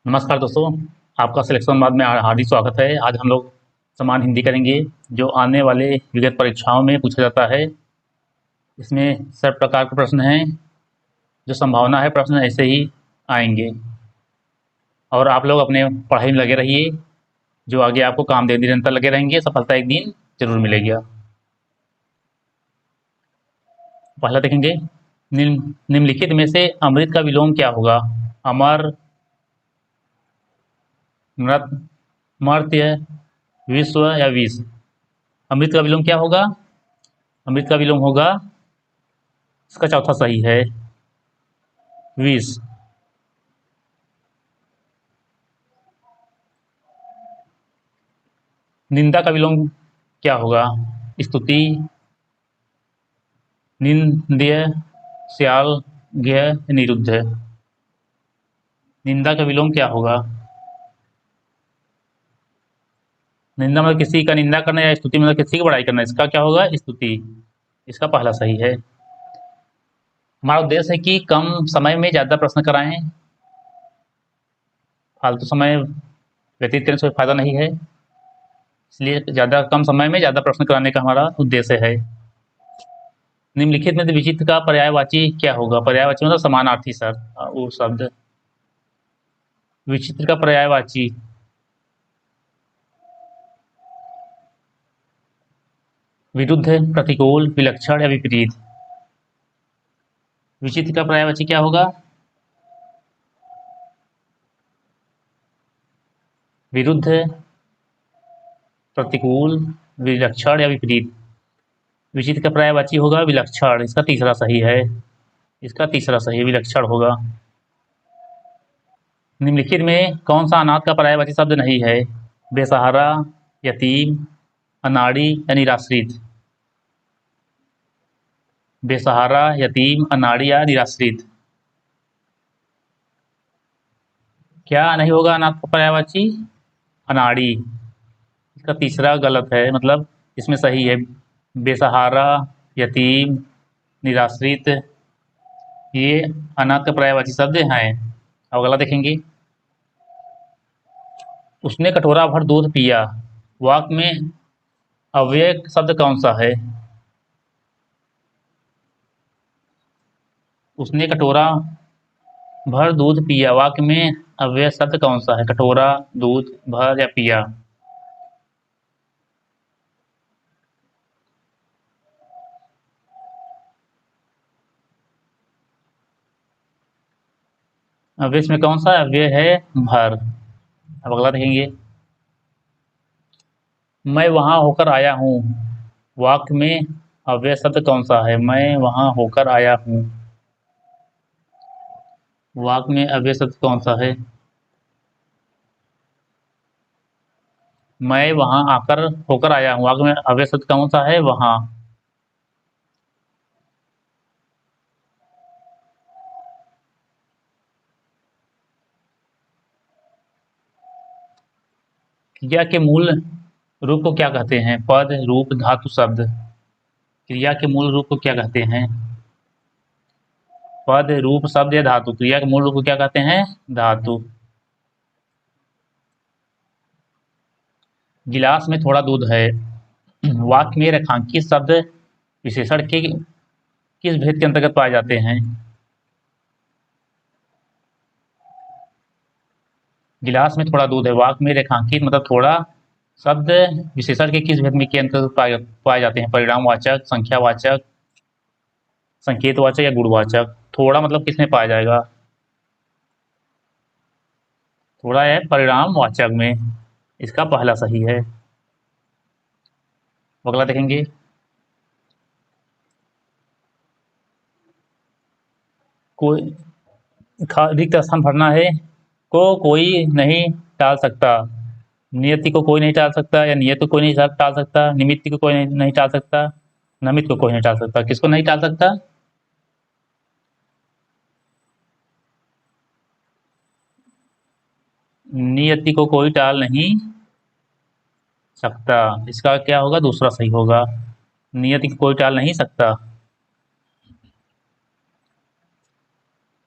नमस्कार दोस्तों, आपका सिलेक्शन बाद में हार्दिक स्वागत है। आज हम लोग समान हिंदी करेंगे, जो आने वाले विगत परीक्षाओं में पूछा जाता है। इसमें सब प्रकार के प्रश्न हैं, जो संभावना है प्रश्न ऐसे ही आएंगे। और आप लोग अपने पढ़ाई में लगे रहिए, जो आगे आपको काम दें। निरंतर लगे रहेंगे, सफलता एक दिन जरूर मिलेगी। पहला देखेंगे, निम्नलिखित में से अमृत का विलोम क्या होगा? अमर, मृत, मर्त्य, विश्व या विष। अमृत का विलोम क्या होगा? अमृत का विलोम होगा, इसका चौथा सही है, विष। निंदा का विलोम क्या होगा? स्तुति, निंद्य, श्लाघ्य, निरुद्ध। निंदा का विलोम क्या होगा? निंदा मतलब किसी का निंदा करना, या स्तुति मतलब किसी की बड़ाई करना। इसका क्या होगा? स्तुति। इसका पहला सही है। हमारा उद्देश्य है कि कम समय में ज़्यादा प्रश्न कराएं। फालतू समय व्यतीत करने से कोई फायदा नहीं है, इसलिए ज़्यादा कम समय में ज़्यादा प्रश्न कराने का हमारा उद्देश्य है। निम्नलिखित में से विचित्र का पर्यायवाची क्या होगा? पर्यायवाची मतलब समानार्थी वो शब्द। विचित्र का पर्यायवाची विरुद्ध, प्रतिकूल, विलक्षण या विपरीत। विचित्र का पर्यायवाची क्या होगा? विरुद्ध, प्रतिकूल, विलक्षण या विपरीत। विचित्र का पर्यायवाची होगा विलक्षण। इसका तीसरा सही है। इसका तीसरा सही विलक्षण होगा। निम्नलिखित में कौन सा अनाथ का पर्यायवाची शब्द नहीं है? बेसहारा, यतीम, अनाड़ी या निराश्रित। बेसहारा, यतीम, अनाड़ी या निराश्रित। क्या नहीं होगा अनाथ का पर्यायवाची? अनाड़ी। इसका तीसरा गलत है, मतलब इसमें सही है बेसहारा, यतीम, निराश्रित। ये अनाथ का पर्यायवाची शब्द हैं। अब अगला देखेंगे, उसने कटोरा भर दूध पिया। वाक्य में अव्यय शब्द कौन सा है? उसने कटोरा भर दूध पिया, वाक्य में अव्यय शब्द कौन सा है? कटोरा, दूध, भर या पिया। अव्यय में कौन सा अव्यय है? भर। अब अगला देखेंगे, मैं वहां होकर आया हूँ। वाक्य में अव्यय शब्द कौन सा है? मैं वहां होकर आया हूँ। वाक्य में अव्यय शब्द कौन सा है? मैं वहां आकर होकर आया हूँ। वाक्य में अव्यय शब्द कौन सा है? वहां। क्रिया के मूल रूप को क्या कहते हैं? पद, रूप, धातु, शब्द। क्रिया के मूल रूप को क्या कहते हैं? पद, रूप, शब्द या धातु। क्रिया के मूल रूप को क्या कहते हैं? धातु। गिलास में थोड़ा दूध है। वाक्य में रेखांकित शब्द विशेषण के किस भेद के अंतर्गत पाए जाते हैं? गिलास में थोड़ा दूध है, वाक्य में रेखांकित मतलब थोड़ा शब्द विशेषण के किस भेद में के अंतर्गत पाए जाते हैं? परिणामवाचक, संख्यावाचक, संकेतवाचक या गुणवाचक। थोड़ा मतलब किस में पाया जाएगा? थोड़ा है परिणामवाचक में। इसका पहला सही है। अगला देखेंगे, कोई रिक्त स्थान भरना है को कोई नहीं टाल सकता। नियति को कोई नहीं टाल सकता, या नियत को कोई नहीं टाल सकता, निमित्त को कोई नहीं टाल सकता, नमित को कोई नहीं टाल सकता। किसको नहीं टाल सकता? नियति को कोई टाल नहीं सकता। इसका क्या होगा? दूसरा सही होगा। नियति को कोई टाल नहीं सकता।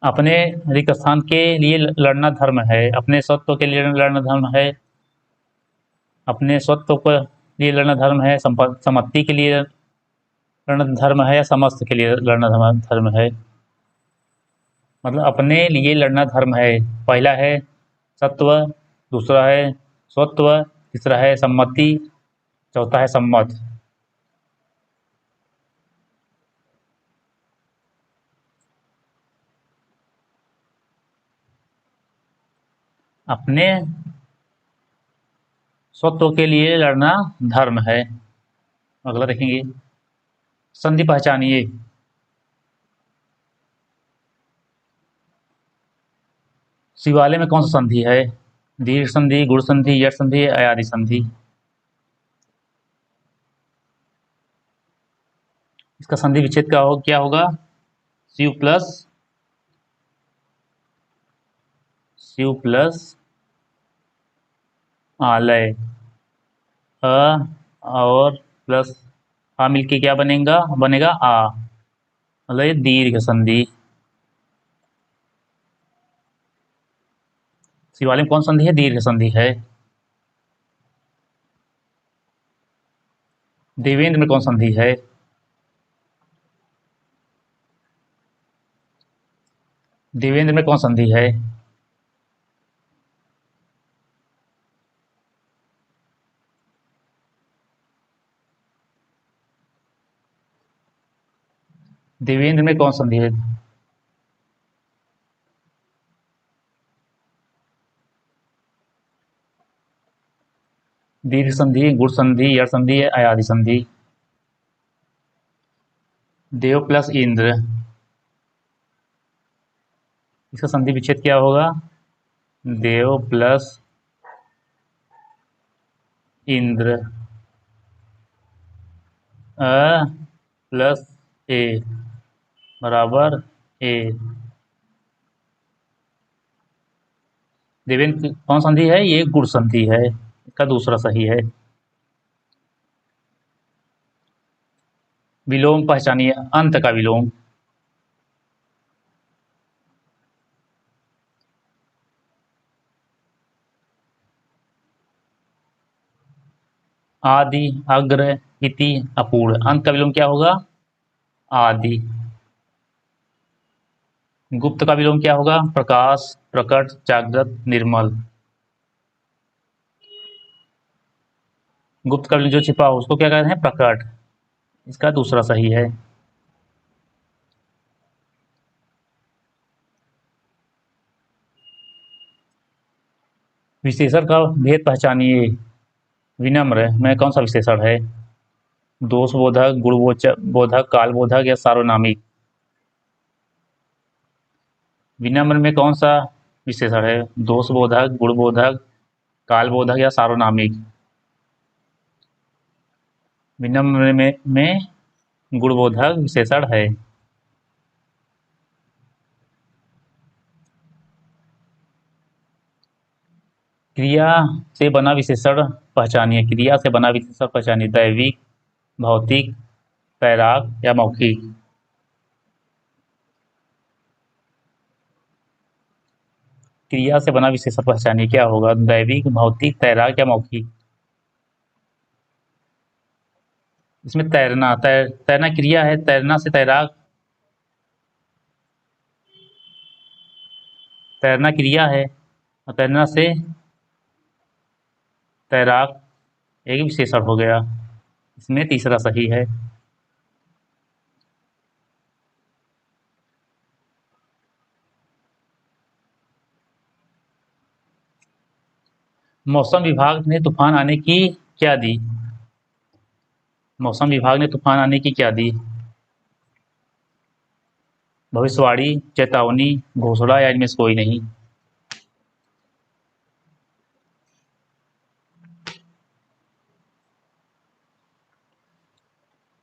अपने रिक्त स्थान के लिए लड़ना धर्म है, अपने स्वत्व के लिए लड़ना धर्म है, अपने स्वत्व के लिए लड़ना धर्म है, सम्पत्ति के लिए लड़ना धर्म है, या समस्त के लिए लड़ना धर्म है। मतलब अपने लिए लड़ना धर्म है। पहला है सत्व, दूसरा है स्वत्व, तीसरा है सम्मति, चौथा है सम्मत। अपने स्वत्व के लिए लड़ना धर्म है। अगला देखेंगे, संधि पहचानिए। शिवालय में कौन सा संधि है? दीर्घ संधि, गुण संधि, यट संधि, अयादि संधि। इसका संधि विच्छेद क्या होगा? शिव प्लस आलय, अ और प्लस आ मिलके क्या बनेगा आ, मतलब ये दीर्घ संधि। शिवालय में कौन संधि है? दीर्घ संधि है। देवेंद्र में कौन संधि है? देवेंद्र में कौन संधि है? देवेंद्र में कौन संधि है? दीर्घ संधि, गुण संधि, यट संधि, अयादि संधि। देव प्लस इंद्र, इसका संधि विच्छेद क्या होगा? देव प्लस इंद्र, अ प्लस ए बराबर ए। देवेंद्र कौन संधि है? ये गुण संधि है, इसका दूसरा सही है। विलोम पहचानिए, अंत का विलोम। आदि, अग्र, इति, अपूर्ण। अंत का विलोम क्या होगा? आदि। गुप्त का विलोम क्या होगा? प्रकाश, प्रकट, जागृत, निर्मल। गुप्त का विलोम जो छिपा हो उसको क्या कहते हैं? प्रकट, इसका दूसरा सही है। विशेषण का भेद पहचानिए। विनम्र में कौन सा विशेषण है? दोषबोधक, गुणबोधक, कालबोधक या सार्वनामिक। विनम्र में कौन सा विशेषण है? दोषबोधक, गुणबोधक, कालबोधक या सार्वनामिक। विनम्र में गुणबोधक विशेषण है। क्रिया से बना विशेषण पहचानिए। क्रिया से बना विशेषण पहचानिए। दैविक, भौतिक, तैराक या मौखिक। क्रिया से बना विशेषण पहचानिए, क्या होगा? दैविक, भौतिक, तैराक या मौखिक। इसमें तैरना क्रिया है, तैरना से तैराक, तैरना क्रिया है और तैरना से तैराक एक विशेषण हो गया। इसमें तीसरा सही है। मौसम विभाग ने तूफान आने की क्या दी? मौसम विभाग ने तूफान आने की क्या दी? भविष्यवाणी, चेतावनी, घोषणा या इनमें से कोई नहीं।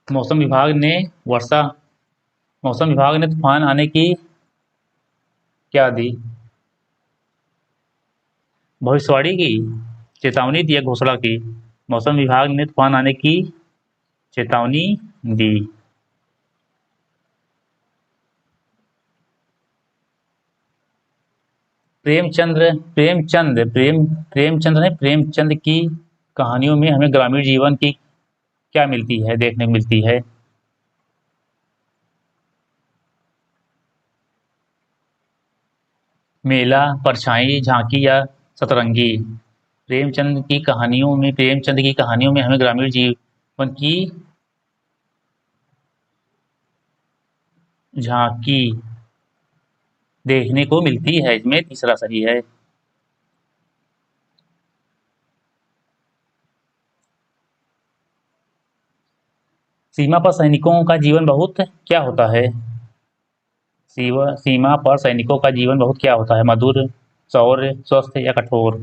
मौसम विभाग ने वर्षा मौसम विभाग ने तूफान आने की क्या दी? भविष्यवाणी की, चेतावनी दी या घोषणा की? मौसम विभाग ने तूफान आने की चेतावनी दी। प्रेमचंद है। प्रेमचंद की कहानियों में हमें ग्रामीण जीवन की क्या मिलती है, देखने को मिलती है? मेला, परछाई, झांकी या सतरंगी? प्रेमचंद की कहानियों में हमें ग्रामीण जीवन की झांकी देखने को मिलती है, इसमें तीसरा सही है। सीमा पर सैनिकों का जीवन बहुत क्या होता है? सीमा पर सैनिकों का जीवन बहुत क्या होता है? मधुर, शौर्य, स्वस्थ या कठोर?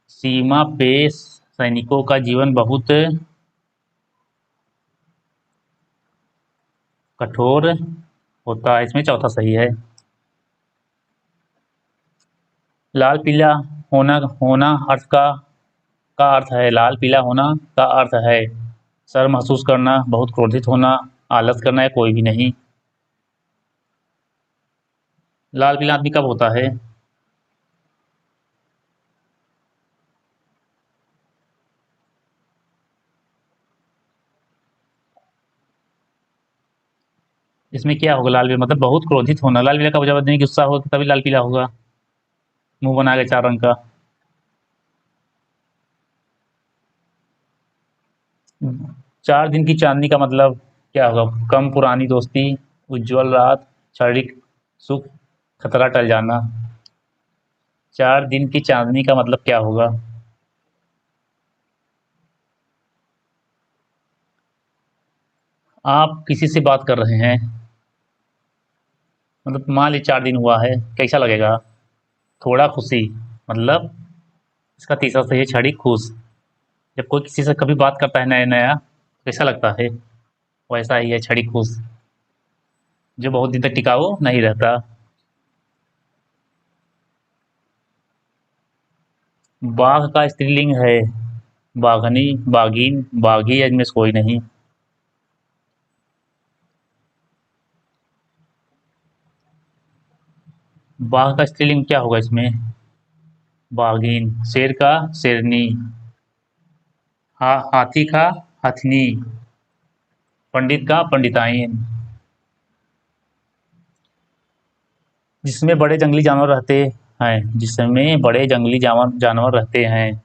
सीमा पे सैनिकों का जीवन बहुत कठोर होता है, इसमें चौथा सही है। लाल पीला होना होना अर्थ का अर्थ है, लाल पीला होना का अर्थ है शर्म महसूस करना, बहुत क्रोधित होना, आलस करना या कोई भी नहीं? लाल पीला आदमी कब होता है? इसमें क्या होगा? लाल पीला मतलब बहुत क्रोधित होना। लाल पीला का जब आदमी गुस्सा हो तभी लाल पीला होगा, मुंह बना के 4 रंग का। चार दिन की चांदनी का मतलब क्या होगा? कम पुरानी दोस्ती, उज्जवल रात, शारीरिक सुख, खतरा टल जाना? 4 दिन की चांदनी का मतलब क्या होगा? आप किसी से बात कर रहे हैं, मतलब मान लीजिए 4 दिन हुआ है, कैसा लगेगा? थोड़ा खुशी, मतलब इसका तीसरा सही है, क्षणिक खुश। जब कोई किसी से कभी बात करता है नया नया, कैसा लगता है? वैसा ही है, क्षणिक खुश, जो बहुत दिन तक टिकाऊ नहीं रहता। बाघ का स्त्रीलिंग है, बाघनी, बाघीन, बाघी या इनमें से कोई नहीं? बाघ का स्त्रीलिंग क्या होगा इसमें? बाघीन। शेर का शेरनी, हाथी का हथनी, पंडित का पंडिताइन? जिसमें बड़े जंगली जानवर रहते हैं, जिसमें बड़े जंगली जानवर रहते हैं?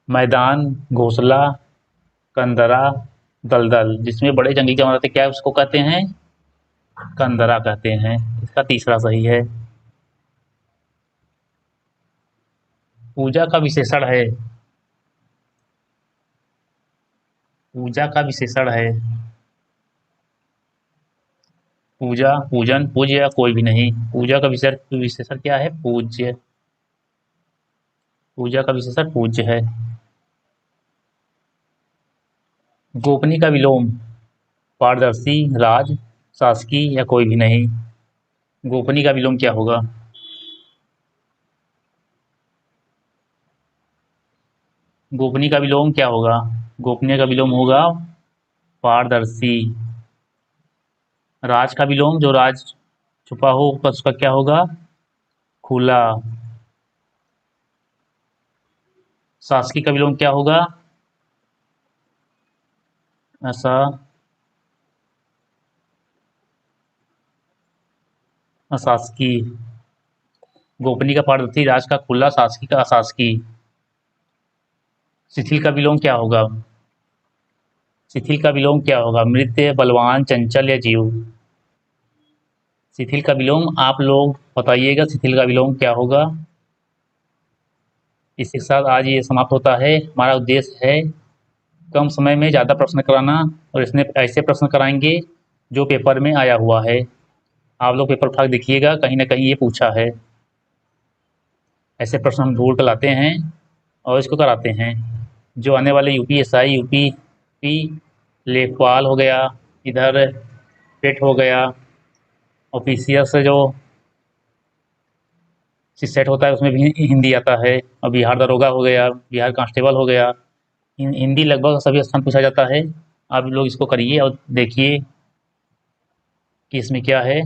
मैदान, घोंसला, कंदरा, दलदल? जिसमें बड़े जंगली जानवर रहते, क्या उसको कहते हैं? कंदरा कहते हैं, इसका तीसरा सही है। पूजा का विशेषण है, पूजा का विशेषण है। पूजा, पूजन, पूज्य या कोई भी नहीं? पूजा का विशेषण क्या है? पूज्य। पूजा का विशेषण पूज्य है। गोपनीय का विलोम? पारदर्शी, राज, शासकीय या कोई भी नहीं? गोपनीय का विलोम क्या होगा? गोपनीय का विलोम क्या होगा? गोपनीय का विलोम होगा पारदर्शी। राज का विलोम, जो राज छुपा हो उसका क्या होगा? खुला। शासकीय का विलोम क्या होगा? ऐसा अशासकीय। गोपनीय का पारदर्शी, राज का खुला, शासकीय का अशासकीय। शिथिल का विलोम क्या होगा? शिथिल का विलोम क्या होगा? मृत्य, बलवान, चंचल या जीव? शिथिल का विलोम आप लोग बताइएगा, शिथिल का विलोम क्या होगा? इसी के साथ आज ये समाप्त होता है। हमारा उद्देश्य है कम समय में ज़्यादा प्रश्न कराना, और इसमें ऐसे प्रश्न कराएंगे जो पेपर में आया हुआ है। आप लोग पेपर उठा के देखिएगा, कहीं ना कहीं ये पूछा है। ऐसे प्रश्न हम ढूंढ कर लाते हैं और इसको कराते हैं। जो आने वाले यूपीएसआई, यूपी लेखपाल हो गया, इधर पेट हो गया, ऑफिसियल से जो सेट होता है उसमें भी हिंदी आता है, और बिहार दरोगा हो गया, बिहार कांस्टेबल हो गया, हिंदी लगभग सभी स्थान पूछा जाता है। आप लोग इसको करिए और देखिए। कि इसमें क्या है।